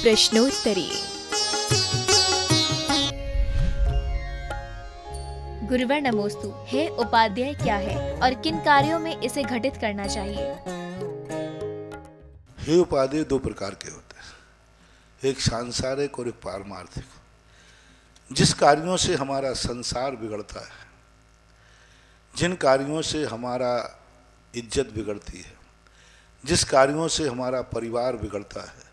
प्रश्नोत्तरी। गुरुवर नमोस्तु। हे उपाध्याय क्या है और किन कार्यों में इसे घटित करना चाहिए? हे उपाध्याय दो प्रकार के होते हैं, एक सांसारिक और एक पारमार्थिक। जिस कार्यों से हमारा संसार बिगड़ता है, जिन कार्यों से हमारा इज्जत बिगड़ती है, जिस कार्यों से हमारा परिवार बिगड़ता है,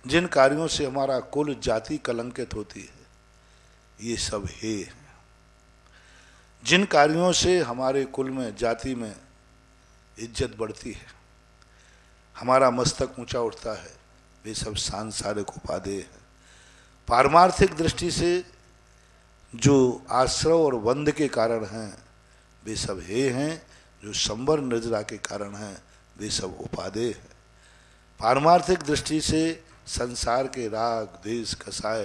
जिन कार्यों से हमारा कुल जाति कलंकित होती है, ये सब हे हैं। जिन कार्यों से हमारे कुल में, जाति में इज्जत बढ़ती है, हमारा मस्तक ऊंचा उठता है, वे सब सांसारिक उपादेय है। पारमार्थिक दृष्टि से जो आश्रय और बंध के कारण हैं, वे सब हे हैं। जो संवर निर्जरा के कारण हैं, वे सब उपादेय है। पारमार्थिक दृष्टि से संसार के राग, द्वेष, कसाय,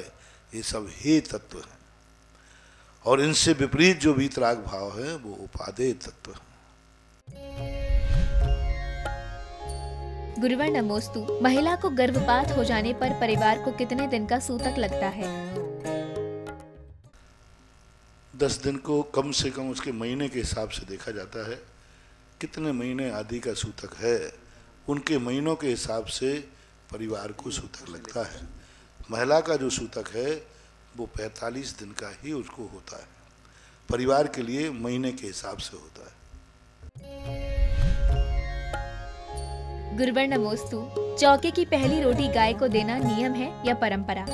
ये सब हे तत्व हैं, और इनसे विपरीत जो वीतराग भाव है वो उपादेय तत्व है। गुरुवर नमोस्तु। महिला को गर्भपात हो जाने पर परिवार को कितने दिन का सूतक लगता है? 10 दिन को कम से कम उसके महीने के हिसाब से देखा जाता है। कितने महीने आदि का सूतक है, उनके महीनों के हिसाब से परिवार को सूतक लगता है। महिला का जो सूतक है वो 45 दिन का ही उसको होता है। परिवार के लिए महीने के हिसाब से होता है। गुरुवर नमोस्तु। चौके की पहली रोटी गाय को देना नियम है या परंपरा?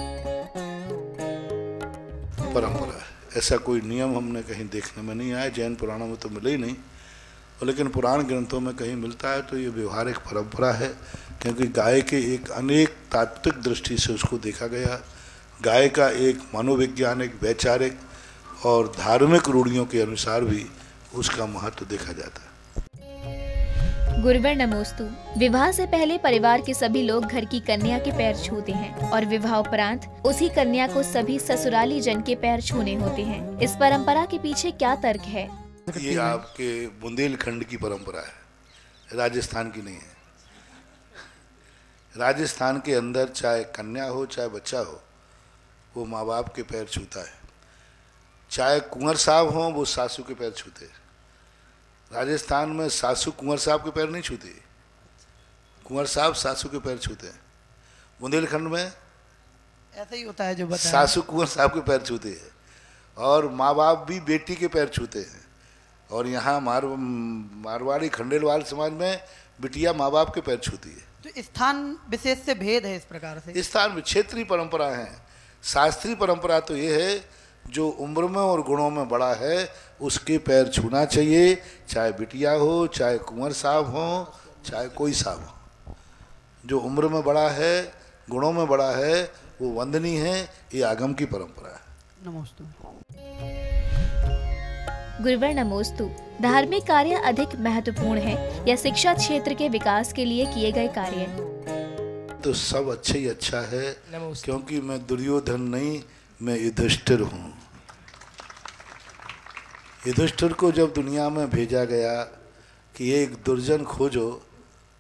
परंपरा है, ऐसा कोई नियम हमने कहीं देखने में नहीं आया। जैन पुराणों में तो मिले ही नहीं, और लेकिन पुराण ग्रंथों में कहीं मिलता है तो ये व्यवहारिक परंपरा है, क्योंकि गाय के एक अनेक तात्विक दृष्टि से उसको देखा गया। गाय का एक मनोवैज्ञानिक, वैचारिक और धार्मिक रूढ़ियों के अनुसार भी उसका महत्व देखा जाता है। गुरुवर नमोस्तु। विवाह से पहले परिवार के सभी लोग घर की कन्या के पैर छूते हैं और विवाह उपरांत उसी कन्या को सभी ससुराली जन के पैर छूने होते हैं। इस परंपरा के पीछे क्या तर्क है? ये आपके बुंदेलखंड की परंपरा है, राजस्थान की नहीं है। राजस्थान के अंदर चाहे कन्या हो चाहे बच्चा हो, वो माँ बाप के पैर छूता है। चाहे कुंवर साहब हो, वो सासू के पैर छूते हैं। राजस्थान में सासू कुंवर साहब के पैर नहीं छूते, कुंवर साहब सासू के पैर छूते हैं। बुंदेलखंड में ऐसा ही होता है जो बताया। सासू कुंवर साहब के पैर छूते हैं, और माँ बाप भी बेटी के पैर छूते हैं। और यहाँ मारवाड़ी खंडेलवाल समाज में बिटिया माँ बाप के पैर छूती है। तो स्थान विशेष से भेद है इस प्रकार से। स्थान में क्षेत्रीय परंपरा है। शास्त्रीय परंपरा तो ये है, जो उम्र में और गुणों में बड़ा है उसके पैर छूना चाहिए, चाहे बिटिया हो, चाहे कुंवर साहब हो, चाहे कोई साहब हो। जो उम्र में बड़ा है, गुणों में बड़ा है, वो वंदनीय है। ये आगम की परंपरा है। नमोस्तु। गुरुवर नमोस्तु। धार्मिक कार्य अधिक महत्वपूर्ण है या शिक्षा क्षेत्र के विकास के लिए किए गए कार्य? तो सब अच्छा ही अच्छा है, क्योंकि मैं दुर्योधन नहीं, मैं युधिष्ठिर हूँ। युधिष्ठिर को जब दुनिया में भेजा गया कि एक दुर्जन खोजो,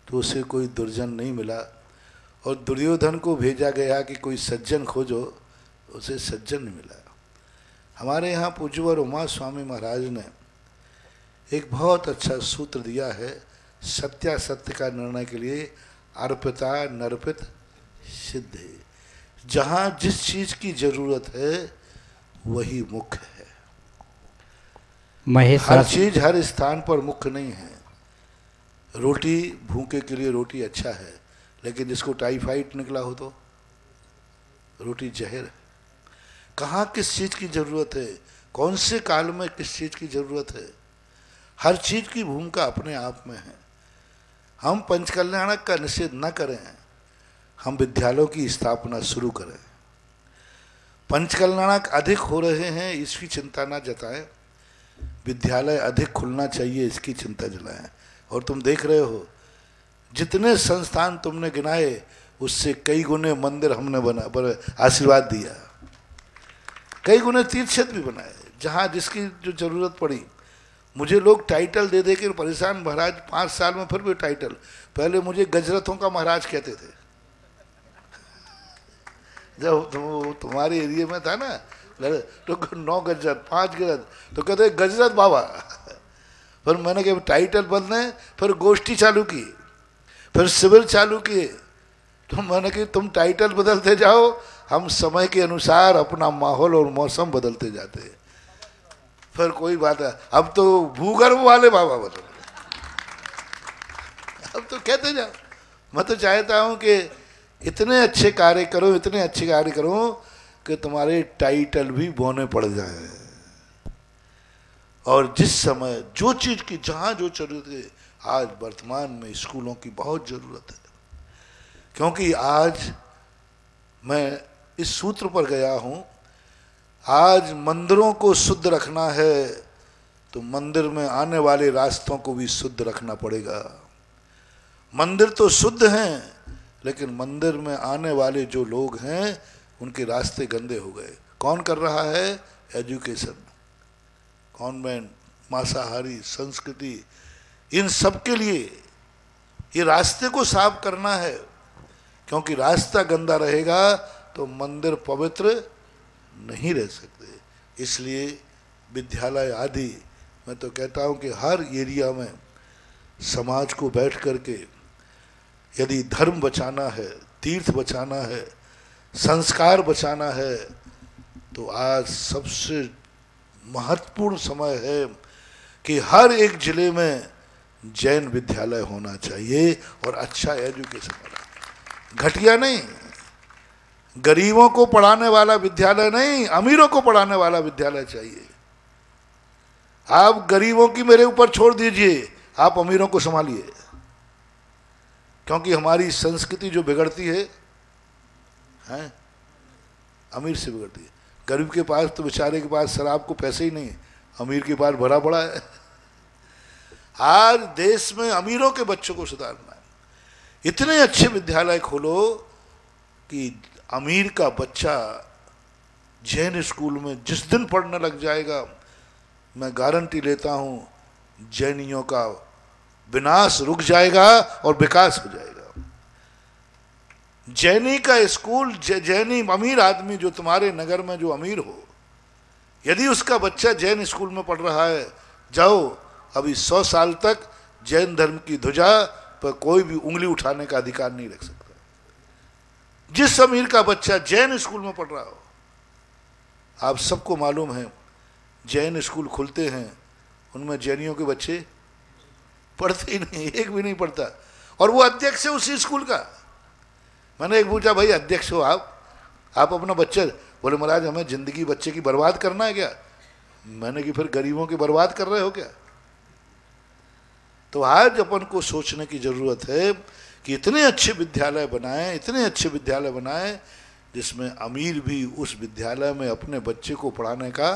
तो उसे कोई दुर्जन नहीं मिला। और दुर्योधन को भेजा गया कि कोई सज्जन खोजो, उसे सज्जन नहीं मिला। हमारे यहाँ पूज्यवर उमा स्वामी महाराज ने एक बहुत अच्छा सूत्र दिया है सत्यासत्य का निर्णय के लिए। अर्पिता नर्पित सिद्ध है। जहाँ जिस चीज की जरूरत है वही मुख्य है। हर चीज हर स्थान पर मुख्य नहीं है। रोटी भूखे के लिए रोटी अच्छा है, लेकिन जिसको टाइफाइड निकला हो तो रोटी जहर है। कहाँ किस चीज की जरूरत है, कौन से काल में किस चीज की जरूरत है, हर चीज की भूमिका अपने आप में है। हम पंचकल्याणक का निषेध न करें, हम विद्यालयों की स्थापना शुरू करें। पंचकल्याणक अधिक हो रहे हैं इसकी चिंता ना जताएं, विद्यालय अधिक खुलना चाहिए इसकी चिंता जलाएं। और तुम देख रहे हो जितने संस्थान तुमने गिनाए उससे कई गुने मंदिर हमने बना आशीर्वाद दिया, कई गुने तीर्थ क्षेत्र भी बनाए जहाँ जिसकी जो जरूरत पड़ी। मुझे लोग टाइटल दे दे के परेशान, महाराज 5 साल में फिर भी टाइटल। पहले मुझे गजरथों का महाराज कहते थे, जब तुम्हारे एरिया में था ना तो 9 गजरत 5 गजरत तो कहते गजरत बाबा। फिर मैंने कहा टाइटल बदले, फिर गोष्ठी चालू की, फिर शिविर चालू किए। तो मैंने कहा तुम टाइटल बदलते जाओ, हम समय के अनुसार अपना माहौल और मौसम बदलते जाते हैं। फिर कोई बात है, अब तो भूगर्भ वाले बाबा बदल, अब तो कहते जाओ। मैं तो चाहता हूं कि इतने अच्छे कार्य करो, इतने अच्छे कार्य करो कि तुम्हारे टाइटल भी बोने पड़ जाए। और जिस समय जो चीज की जहां जो जरूरत है, आज वर्तमान में स्कूलों की बहुत जरूरत है। क्योंकि आज मैं इस सूत्र पर गया हूं, आज मंदिरों को शुद्ध रखना है तो मंदिर में आने वाले रास्तों को भी शुद्ध रखना पड़ेगा। मंदिर तो शुद्ध हैं, लेकिन मंदिर में आने वाले जो लोग हैं उनके रास्ते गंदे हो गए। कौन कर रहा है? एजुकेशन, कॉन्वेंट, मांसाहारी संस्कृति, इन सब के लिए ये रास्ते को साफ करना है। क्योंकि रास्ता गंदा रहेगा तो मंदिर पवित्र नहीं रह सकते। इसलिए विद्यालय आदि, मैं तो कहता हूँ कि हर एरिया में समाज को बैठ करके यदि धर्म बचाना है, तीर्थ बचाना है, संस्कार बचाना है, तो आज सबसे महत्वपूर्ण समय है कि हर एक जिले में जैन विद्यालय होना चाहिए और अच्छा एजुकेशन वाला, घटिया नहीं, गरीबों को पढ़ाने वाला विद्यालय नहीं, अमीरों को पढ़ाने वाला विद्यालय चाहिए। आप गरीबों की मेरे ऊपर छोड़ दीजिए, आप अमीरों को संभालिए। क्योंकि हमारी संस्कृति जो बिगड़ती है अमीर से बिगड़ती है। गरीब के पास तो बेचारे के पास शराब को पैसे ही नहीं, अमीर के पास भरा पड़ा है। आज देश में अमीरों के बच्चों को सुधारना है। इतने अच्छे विद्यालय खोलो कि अमीर का बच्चा जैन स्कूल में जिस दिन पढ़ने लग जाएगा, मैं गारंटी लेता हूं जैनियों का विनाश रुक जाएगा और विकास हो जाएगा। जैनी का स्कूल, जैनी अमीर आदमी जो तुम्हारे नगर में जो अमीर हो, यदि उसका बच्चा जैन स्कूल में पढ़ रहा है, जाओ अभी 100 साल तक जैन धर्म की ध्वजा पर कोई भी उंगली उठाने का अधिकार नहीं रख सकता। जिस अमीर का बच्चा जैन स्कूल में पढ़ रहा हो, आप सबको मालूम है जैन स्कूल खुलते हैं, उनमें जैनियों के बच्चे पढ़ते ही नहीं, एक भी नहीं पढ़ता। और वो अध्यक्ष है उसी स्कूल का। मैंने एक पूछा, भाई अध्यक्ष हो आप अपना बच्चे, बोले महाराज हमें जिंदगी बच्चे की बर्बाद करना है क्या? मैंने कि फिर गरीबों की बर्बाद कर रहे हो क्या? तो आज अपन को सोचने की जरूरत है कि इतने अच्छे विद्यालय बनाएं, इतने अच्छे विद्यालय बनाएं जिसमें अमीर भी उस विद्यालय में अपने बच्चे को पढ़ाने का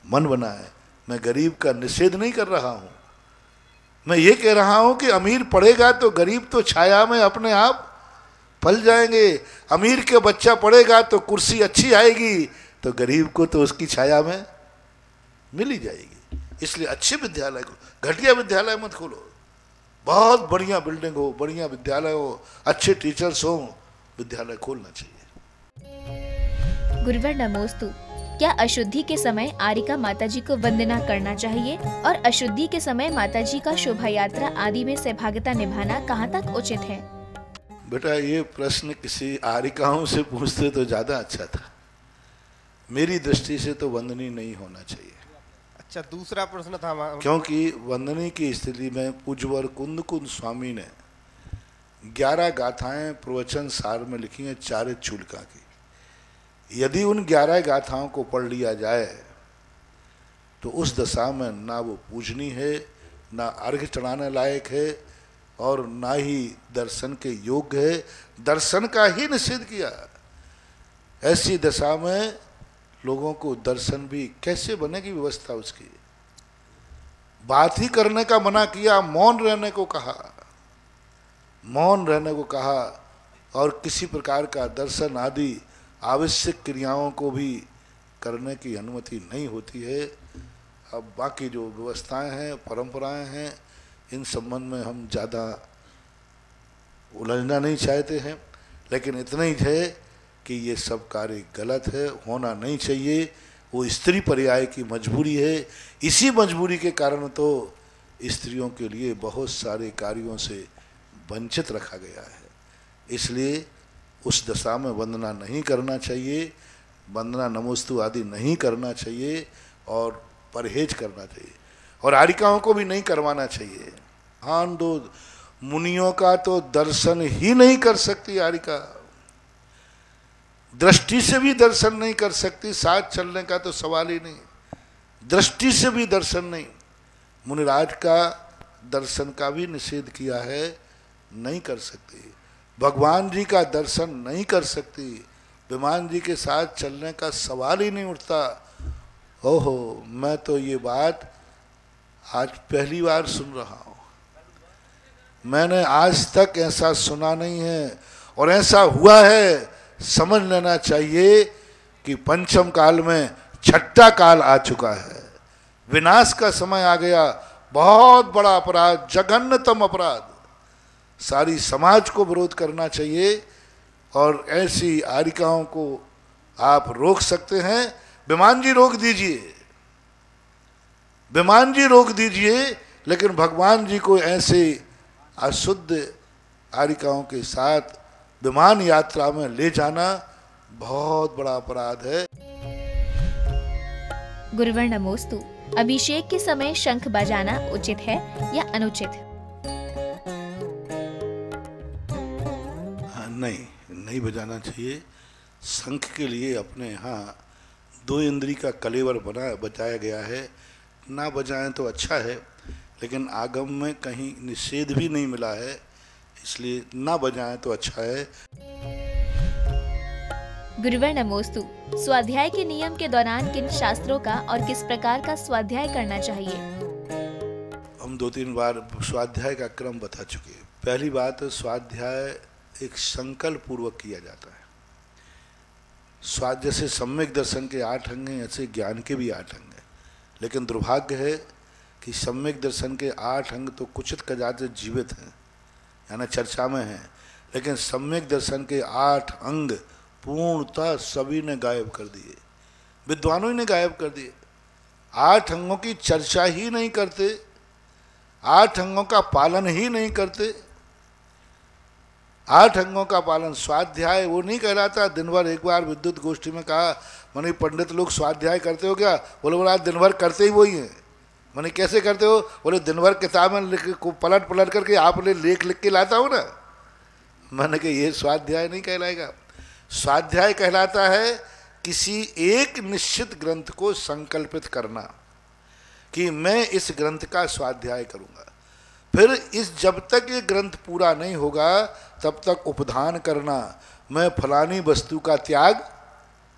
मन बनाए। मैं गरीब का निषेध नहीं कर रहा हूं, मैं ये कह रहा हूं कि अमीर पढ़ेगा तो गरीब तो छाया में अपने आप पल जाएंगे। अमीर के बच्चा पढ़ेगा तो कुर्सी अच्छी आएगी, तो गरीब को तो उसकी छाया में मिल ही जाएगी। इसलिए अच्छे विद्यालय को, घटिया विद्यालय मत खोलो। बहुत बढ़िया बिल्डिंग हो, बढ़िया विद्यालय हो, अच्छे टीचर्स हो, विद्यालय खोलना चाहिए। गुरुवर नमोस्तु। क्या अशुद्धि के समय आरिका माताजी को वंदना करना चाहिए और अशुद्धि के समय माताजी का शोभा यात्रा आदि में सहभागिता निभाना कहाँ तक उचित है? बेटा ये प्रश्न किसी आरिकाओं से पूछते तो ज्यादा अच्छा था। मेरी दृष्टि से तो वंदनी नहीं होना चाहिए। अच्छा, दूसरा प्रश्न था, क्योंकि वंदनी की स्थिति में पूज्यवर कुंद कुंद स्वामी ने 11 गाथाएं प्रवचन सार में लिखी हैं चारित चूलिका की। यदि उन 11 गाथाओं को पढ़ लिया जाए तो उस दशा में ना वो पूजनीय है, ना अर्घ्य चढ़ाने लायक है और ना ही दर्शन के योग्य है। दर्शन का ही निषेध किया। ऐसी दशा में लोगों को दर्शन भी कैसे बनेगी व्यवस्था उसकी? बात ही करने का मना किया, मौन रहने को कहा, मौन रहने को कहा और किसी प्रकार का दर्शन आदि आवश्यक क्रियाओं को भी करने की अनुमति नहीं होती है। अब बाकी जो व्यवस्थाएं हैं, परंपराएं हैं, इन संबंध में हम ज़्यादा उलझना नहीं चाहते हैं, लेकिन इतना ही है कि ये सब कार्य गलत है, होना नहीं चाहिए। वो स्त्री पर्याय की मजबूरी है। इसी मजबूरी के कारण तो स्त्रियों के लिए बहुत सारे कार्यों से वंचित रखा गया है। इसलिए उस दशा में वंदना नहीं करना चाहिए, वंदना नमोस्तु आदि नहीं करना चाहिए और परहेज करना चाहिए, और आरिकाओं को भी नहीं करवाना चाहिए। हाँ, दो मुनियों का तो दर्शन ही नहीं कर सकती आरिका, दृष्टि से भी दर्शन नहीं कर सकती, साथ चलने का तो सवाल ही नहीं, दृष्टि से भी दर्शन नहीं। मुनिराज का दर्शन का भी निषेध किया है, नहीं कर सकती। भगवान जी का दर्शन नहीं कर सकती, विमान जी के साथ चलने का सवाल ही नहीं उठता। ओहो, मैं तो ये बात आज पहली बार सुन रहा हूँ, मैंने आज तक ऐसा सुना नहीं है, और ऐसा हुआ है समझ लेना चाहिए कि पंचम काल में छठा काल आ चुका है, विनाश का समय आ गया। बहुत बड़ा अपराध, जघन्यतम अपराध, सारी समाज को विरोध करना चाहिए, और ऐसी आरिकाओं को आप रोक सकते हैं। विमान जी रोक दीजिए, विमान जी रोक दीजिए, लेकिन भगवान जी को ऐसे अशुद्ध आरिकाओं के साथ विमान यात्रा में ले जाना बहुत बड़ा अपराध है। गुरुवर नमोस्तु, अभिषेक के समय शंख बजाना उचित है या अनुचित? नहीं बजाना चाहिए। शंख के लिए अपने यहाँ 2 इंद्री का कलेवर बचाया गया है, ना बजाएं तो अच्छा है, लेकिन आगम में कहीं निषेध भी नहीं मिला है, इसलिए ना बजाएं तो अच्छा है। गुरुवर नमोस्तु, स्वाध्याय के नियम के दौरान किन शास्त्रों का और किस प्रकार का स्वाध्याय करना चाहिए? हम 2-3 बार स्वाध्याय का क्रम बता चुके हैं। पहली बात, स्वाध्याय एक संकल्प पूर्वक किया जाता है। जैसे सम्यक दर्शन के 8 अंग हैं, ऐसे ज्ञान के भी 8 अंग हैं, लेकिन दुर्भाग्य है कि सम्यक दर्शन के 8 अंग तो कुचित कदाचित जीवित हैं, यानी चर्चा में हैं, लेकिन सम्यक दर्शन के 8 अंग पूर्णतः सभी ने गायब कर दिए, विद्वानों ने गायब कर दिए। 8 अंगों की चर्चा ही नहीं करते, 8 अंगों का पालन ही नहीं करते। 8 अंगों का पालन, स्वाध्याय वो नहीं कहलाता। दिन भर, एक बार विद्युत गोष्ठी में कहा, मैंने पंडित लोग स्वाध्याय करते हो क्या? बोले आज दिन भर करते ही वही हैं। मैंने कैसे करते हो? बोले दिन भर किताब में पलट पलट करके आपने लेख लिख के लाता हूँ ना। मैंने कहा ये स्वाध्याय नहीं कहलाएगा। स्वाध्याय कहलाता है किसी एक निश्चित ग्रंथ को संकल्पित करना कि मैं इस ग्रंथ का स्वाध्याय करूँगा, फिर इस जब तक ये ग्रंथ पूरा नहीं होगा तब तक उपधान करना, मैं फलानी वस्तु का त्याग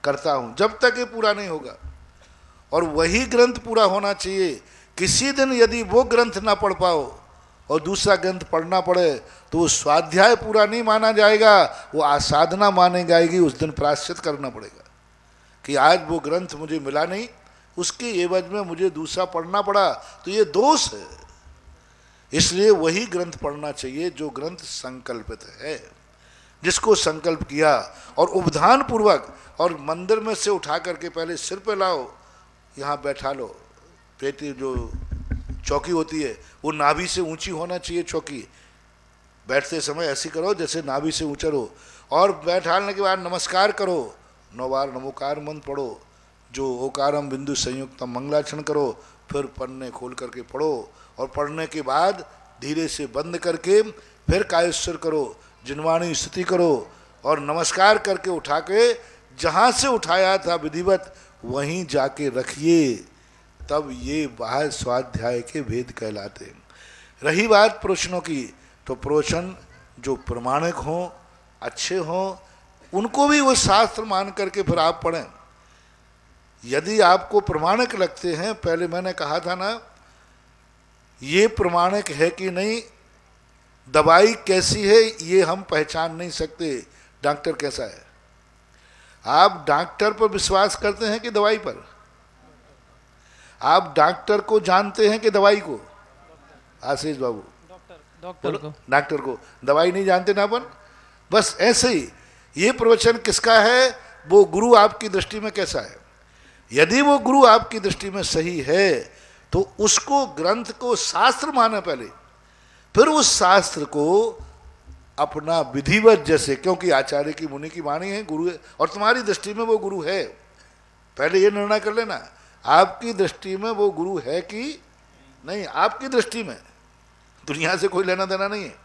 करता हूँ, जब तक ये पूरा नहीं होगा। और वही ग्रंथ पूरा होना चाहिए। किसी दिन यदि वो ग्रंथ ना पढ़ पाओ और दूसरा ग्रंथ पढ़ना पड़े तो वो स्वाध्याय पूरा नहीं माना जाएगा, वो आसाधना मानी जाएगी। उस दिन प्रायश्चित करना पड़ेगा कि आज वो ग्रंथ मुझे मिला नहीं, उसके एवज में मुझे दूसरा पढ़ना पड़ा, तो ये दोष है। इसलिए वही ग्रंथ पढ़ना चाहिए जो ग्रंथ संकल्पित है, जिसको संकल्प किया और उपधान पूर्वक, और मंदिर में से उठा करके पहले सिर पे लाओ, यहाँ बैठा लो। पेटी जो चौकी होती है वो नाभि से ऊंची होना चाहिए चौकी। बैठते समय ऐसी करो जैसे नाभि से ऊंचा रहो, और बैठाने के बाद नमस्कार करो, 9 बार नमोकार मंत्र पढ़ो, जो ओकारम बिंदु संयुक्तम मंगलाचरण करो, फिर पन्ने खोल करके पढ़ो, और पढ़ने के बाद धीरे से बंद करके फिर कायेश्वर करो, जिनवाणी स्तुति करो, और नमस्कार करके उठा के जहाँ से उठाया था विधिवत वहीं जाके रखिए, तब ये बाह्य स्वाध्याय के भेद कहलाते हैं। रही बात प्रवचनों की, तो प्रवचन जो प्रमाणिक हों, अच्छे हों, उनको भी वो शास्त्र मान करके फिर आप पढ़ें। यदि आपको प्रमाणिक लगते हैं, पहले मैंने कहा था ना, ये प्रमाणिक है कि नहीं, दवाई कैसी है ये हम पहचान नहीं सकते, डॉक्टर कैसा है। आप डॉक्टर पर विश्वास करते हैं कि दवाई पर? आप डॉक्टर को जानते हैं कि दवाई को? आशीष बाबू, डॉक्टर को, दवाई नहीं जानते ना अपन। बस ऐसे ही ये प्रवचन किसका है, वो गुरु आपकी दृष्टि में कैसा है। यदि वो गुरु आपकी दृष्टि में सही है तो उसको, ग्रंथ को शास्त्र माने पहले, फिर उस शास्त्र को अपना विधिवत, जैसे, क्योंकि आचार्य की मुनि की वाणी है, गुरु है, और तुम्हारी दृष्टि में वो गुरु है, पहले ये निर्णय कर लेना आपकी दृष्टि में वो गुरु है कि नहीं। आपकी दृष्टि में, दुनिया से कोई लेना देना नहीं है।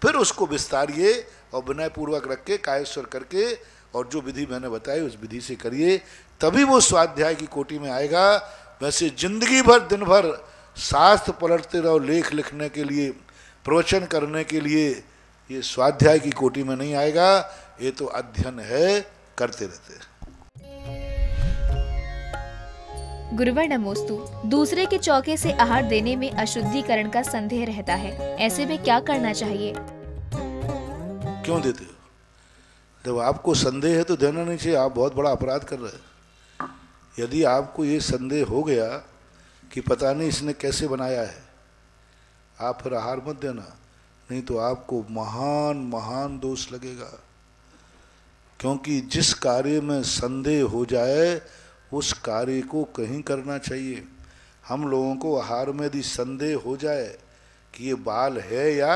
फिर उसको विस्तारिए और विनय पूर्वक रख के, कायेश्वर करके, और जो विधि मैंने बताई उस विधि से करिए, तभी वो स्वाध्याय की कोटि में आएगा। वैसे जिंदगी भर दिन भर शास्त्र पलटते रहो, लेख लिखने के लिए, प्रवचन करने के लिए, ये स्वाध्याय की कोटि में नहीं आएगा। ये तो अध्ययन है, करते रहते हैं। गुरुवर नमोस्तु। दूसरे के चौके से आहार देने में अशुद्धिकरण का संदेह रहता है, ऐसे में क्या करना चाहिए? क्यों देते हो? जब आपको संदेह है तो देना नहीं चाहिए, आप बहुत बड़ा अपराध कर रहे हैं। यदि आपको ये संदेह हो गया कि पता नहीं इसने कैसे बनाया है, आप फिर आहार मत देना, नहीं तो आपको महान महान दोष लगेगा। क्योंकि जिस कार्य में संदेह हो जाए उस कार्य को कहीं करना चाहिए। हम लोगों को आहार में यदि संदेह हो जाए कि ये बाल है या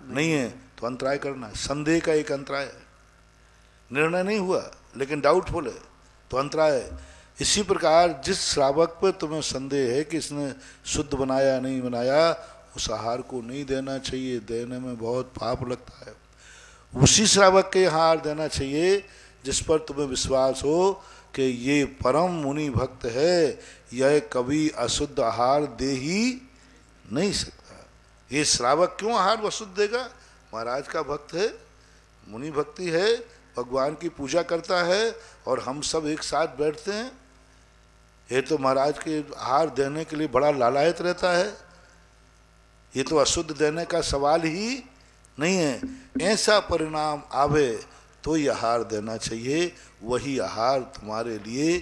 नहीं है तो अंतराय करना है। संदेह का एक अंतराय है, निर्णय नहीं हुआ लेकिन डाउटफुल है तो अंतराय है। इसी प्रकार जिस श्रावक पर तुम्हें संदेह है कि इसने शुद्ध बनाया नहीं बनाया, उस आहार को नहीं देना चाहिए, देने में बहुत पाप लगता है। उसी श्रावक के आहार देना चाहिए जिस पर तुम्हें विश्वास हो कि ये परम मुनि भक्त है, यह कभी अशुद्ध आहार दे ही नहीं सकता। ये श्रावक क्यों आहार अशुद्ध देगा? महाराज का भक्त है, मुनि भक्ति है, भगवान की पूजा करता है और हम सब एक साथ बैठते हैं। ये तो महाराज के आहार देने के लिए बड़ा लालायत रहता है, ये तो अशुद्ध देने का सवाल ही नहीं है। ऐसा परिणाम आवे तो ये आहार देना चाहिए, वही आहार तुम्हारे लिए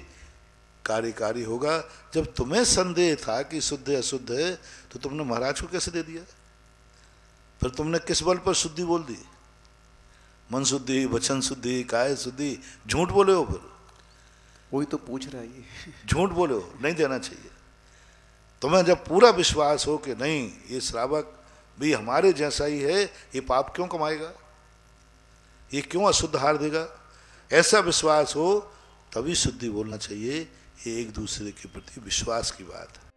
कार्यकारी होगा। जब तुम्हें संदेह था कि शुद्ध है अशुद्ध है तो तुमने महाराज को कैसे दे दिया? फिर तुमने किस बल पर शुद्धि बोल दी? मन शुद्धि, वचन शुद्धि, काय शुद्धि, झूठ बोले हो। फिर वही तो पूछ रहा है, झूठ बोले हो, नहीं देना चाहिए। तुम्हें जब पूरा विश्वास हो कि नहीं ये श्रावक भी हमारे जैसा ही है, ये पाप क्यों कमाएगा, ये क्यों अशुद्ध आहार देगा, ऐसा विश्वास हो तभी शुद्धि बोलना चाहिए। ये एक दूसरे के प्रति विश्वास की बात है।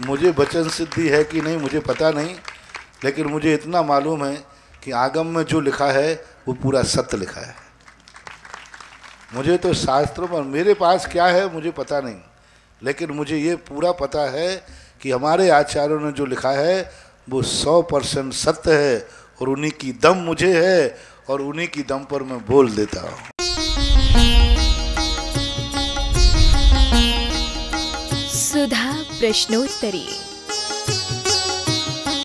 मुझे वचन सिद्धि है कि नहीं मुझे पता नहीं, लेकिन मुझे इतना मालूम है कि आगम में जो लिखा है वो पूरा सत्य लिखा है। मुझे तो शास्त्रों में, मेरे पास क्या है मुझे पता नहीं, लेकिन मुझे ये पूरा पता है कि हमारे आचार्यों ने जो लिखा है वो 100% सत्य है, और उन्हीं की दम मुझे है और उन्हीं की दम पर मैं बोल देता हूँ। सुधा प्रश्नोत्तरी।